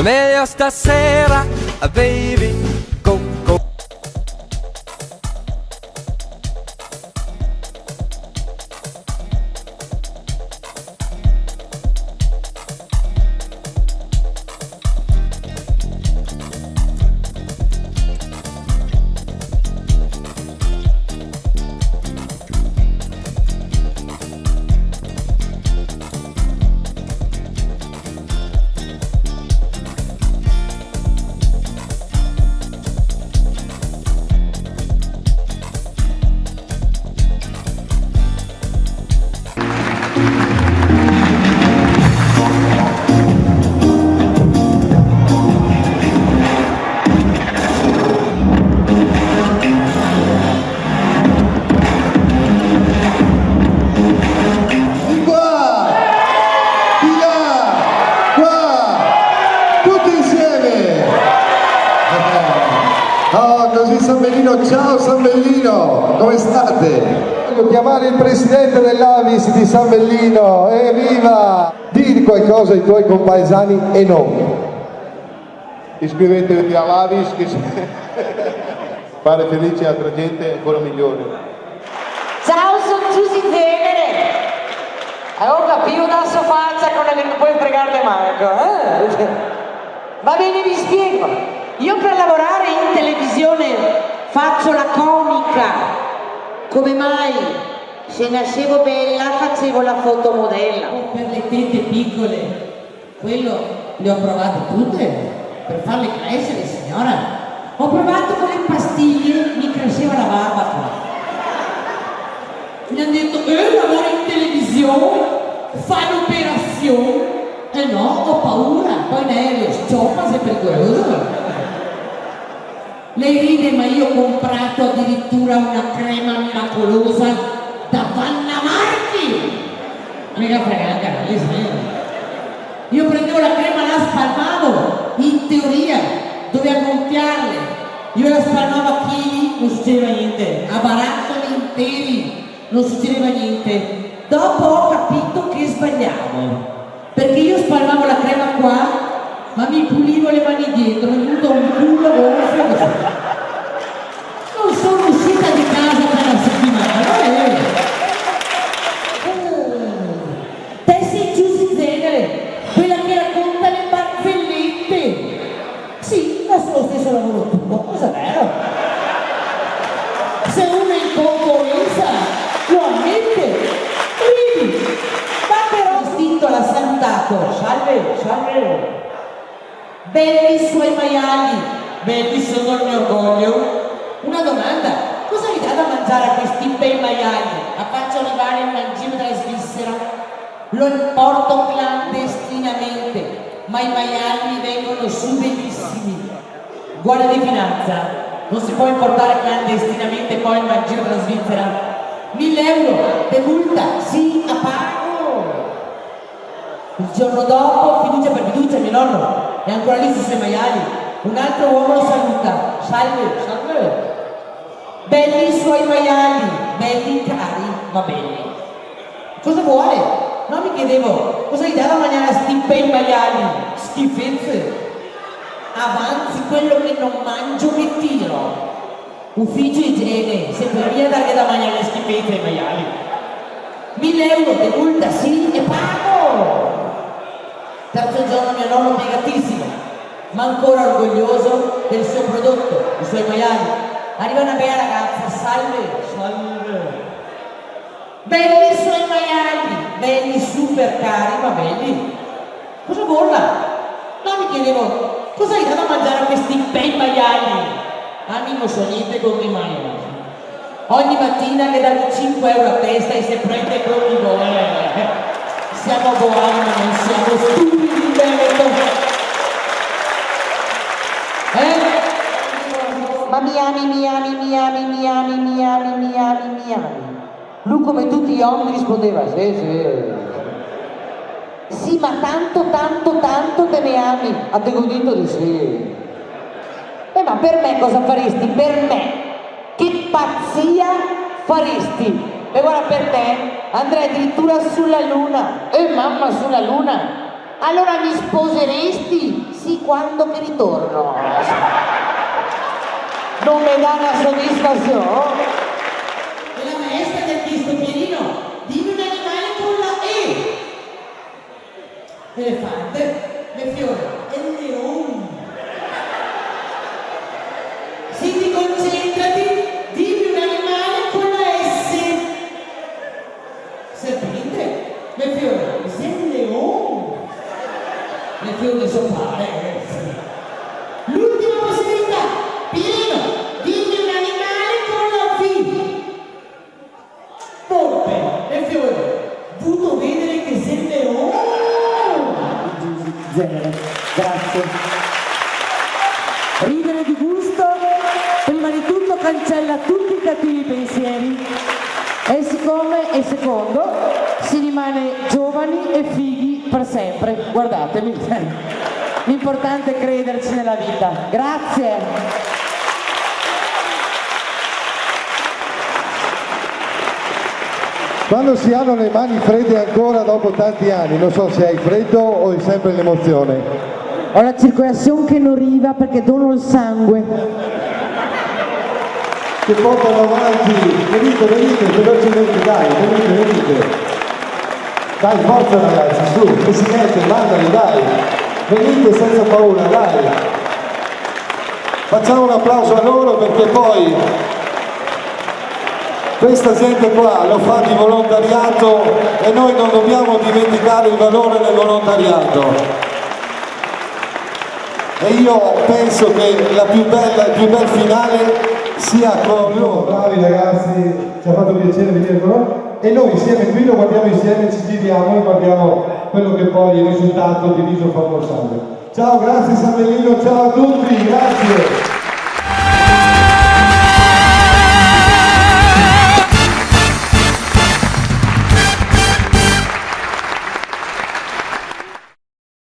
Meglio stasera, baby, go, go. San Bellino, ciao San Bellino, come state? Voglio chiamare il presidente dell'Avis di San Bellino, evviva! Dì qualcosa ai tuoi compaesani e non. Iscrivetevi all'Avis che fare felice altra gente è ancora migliore. Ciao, sono Giusy Venere. Ho capito da sua faccia con la che non puoi fregarne manco. Va bene, vi spiego. Io per lavorare in televisione faccio la comica. Come mai? Se nascevo bella facevo la fotomodella. Per le tette piccole, quello le ho provate tutte, per farle crescere, signora. Ho provato con le pastiglie, mi cresceva la barba qua. Mi hanno detto, lavora in televisione, fa l'operazione. No, ho paura, poi in aereo scioppa, sei pericoloso. Lei ride, ma io ho comprato addirittura una crema miracolosa da Vanna Marchi. Mica fregata, lei sa. Io prendevo la crema, la spalmavo, in teoria, doveva gonfiarle. Io la spalmavo a chili, non succedeva niente. A barattoli interi, non succedeva niente. Dopo ho capito che sbagliavo. Perché io spalmavo la crema qua, ma mi pulivo le mani dietro, mi è venuto un culo gonfio. Non sono uscita di casa per una settimana. Te sei Giusy Venere, quella che racconta le barzellette. Sì, faccio lo stesso lavoro tuo, cosa vero? Se uno è in concorrenza, lo ammette, ridi. Ma però zitto, l'ha salutato. Salve, salve. Belli i suoi maiali, belli sono il mio orgoglio. Una domanda, cosa gli dà da mangiare a questi bei maiali? La faccio arrivare in mangime dalla Svizzera, lo importo clandestinamente, ma i maiali vengono su benissimi. Guardia di finanza, non si può importare clandestinamente poi il mangime dalla Svizzera. 1.000 euro, de multa, sì, a pago. Il giorno dopo, fiducia per fiducia, mio nonno è ancora lì sui suoi maiali. Un altro uomo lo saluta. Salve, salve. Belli i suoi maiali, belli cari, ma belli. Cosa vuole? No, mi chiedevo, cosa gli dà da mangiare a sti bei maiali? Schifezze. Avanzi quello che non mangio che tiro. Ufficio igiene, sempre via dargli da mangiare le schifezze ai maiali. 1.000 euro di multa, sì, e pago. Terzo giorno mio nonno piegatissimo, ma ancora orgoglioso del suo prodotto, i suoi maiali. Arriva una bella ragazza, salve, salve. Belli i suoi maiali, belli super cari, ma belli. Cosa vuole? No, mi chiedevo, cosa gli dà da mangiare a questi bei maiali? A me non so niente con i maiali. Ogni mattina le danno 5 euro a testa e se prende quello che vuole. Siamo boani, ma non siamo stupidi in Veneto. Ma mi ami. Lui come tutti gli uomini rispondeva, sì. Sì, ma tanto te ne ami. Ha godito di sì. Ma per me cosa faresti? Per me? Che pazzia faresti? E guarda, per te andrei addirittura sulla luna. Mamma, sulla luna? Allora mi sposeresti? sì quando che ritorno. Non mi dà una soddisfazione. E la maestra del disco Pierino, dimmi un animale con la E. Elefante, le fiore, e il leone. Senti, concentrati, dimmi un animale con la S. Serpente, le fiore, se il leone. Le fiore so fare, L'ultima possibilità, Pierino, dimmi un animale con la V. Volpe, le fiore, voluto vedere che sei il leone. Genere, grazie. Ridere di gusto, prima di tutto cancella tutti i cattivi pensieri e siccome è secondo si rimane giovani e fighi per sempre. Guardatemi, l'importante è crederci nella vita. Grazie. Quando si hanno le mani fredde ancora dopo tanti anni, non so se hai freddo o è sempre l'emozione. Ho la circolazione che non arriva perché dono il sangue. Che portano avanti, venite velocemente, dai, venite. Dai, forza ragazzi, su, presidente, mandali, dai. Venite senza paura, dai. Facciamo un applauso a loro perché poi questa gente qua lo fa di volontariato e noi non dobbiamo dimenticare il valore del volontariato. E io penso che il più bel finale sia con loro. Bravi ragazzi, ci ha fatto piacere venire con noi e noi insieme qui lo guardiamo insieme, ci giriamo e guardiamo quello che poi è il risultato diviso fra sangue. Ciao, grazie San Bellino, ciao a tutti, grazie.